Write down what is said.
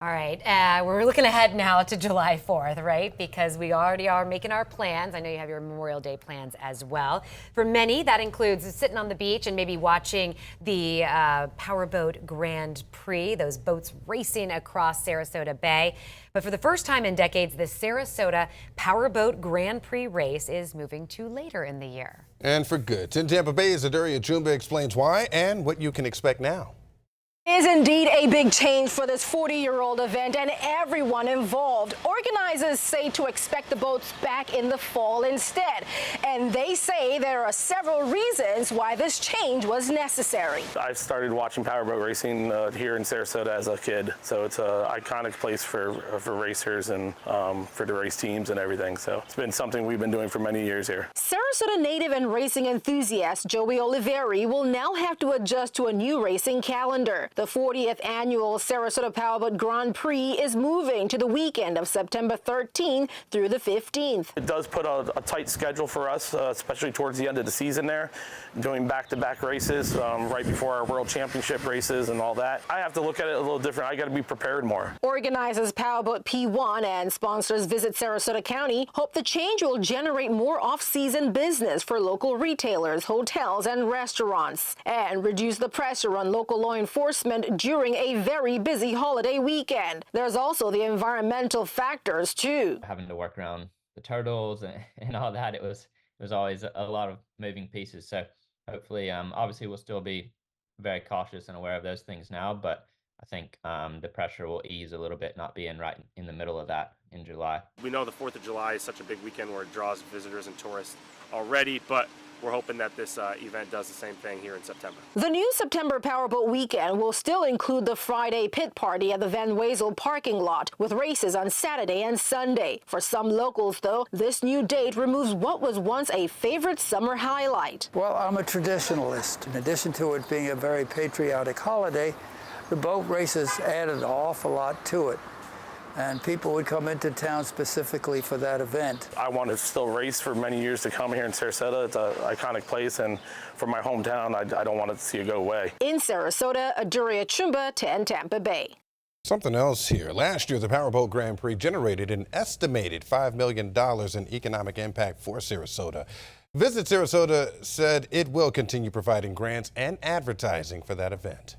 All right, we're looking ahead now to July 4th, right? Because we already are making our plans. I know you have your Memorial Day plans as well. For many, that includes sitting on the beach and maybe watching the Powerboat Grand Prix, those boats racing across Sarasota Bay. But for the first time in decades, the Sarasota Powerboat Grand Prix race is moving to later in the year. And for good. In Tampa Bay, Zaduria Chumba explains why and what you can expect now. Is indeed a big change for this 40-year-old event and everyone involved. Organizers say to expect the boats back in the fall instead. And they say there are several reasons why this change was necessary. I started watching powerboat racing here in Sarasota as a kid. So it's an iconic place for racers and for the race teams and everything. So it's been something we've been doing for many years here. Sarasota native and racing enthusiast Joey Oliveri will now have to adjust to a new racing calendar. The 40th annual Sarasota Powerboat Grand Prix is moving to the weekend of September 13th through the 15th. It does put a tight schedule for us, especially towards the end of the season there, doing back-to-back races right before our World Championship races and all that. I have to look at it a little different. I got to be prepared more. Organizers Powerboat P1 and sponsors Visit Sarasota County hope the change will generate more off-season business for local retailers, hotels, and restaurants, and reduce the pressure on local law enforcement during a very busy holiday weekend. There's also the environmental factors too. Having to work around the turtles and all that, it was always a lot of moving pieces. So hopefully, obviously we'll still be very cautious and aware of those things now, but I think the pressure will ease a little bit, not being right in the middle of that in July. We know the 4th of July is such a big weekend where it draws visitors and tourists already, but we're hoping that this event does the same thing here in September. The new September Powerboat weekend will still include the Friday pit party at the Van Wezel parking lot, with races on Saturday and Sunday. For some locals, though, this new date removes what was once a favorite summer highlight. Well, I'm a traditionalist. In addition to it being a very patriotic holiday, the boat races added an awful lot to it. And people would come into town specifically for that event. I want to still race for many years to come here in Sarasota. It's an iconic place, and for my hometown, I don't want to see it go away. In Sarasota, Zaduria Chumba, 10 Tampa Bay. Something else here. Last year, the Powerboat Grand Prix generated an estimated $5 million in economic impact for Sarasota. Visit Sarasota said it will continue providing grants and advertising for that event.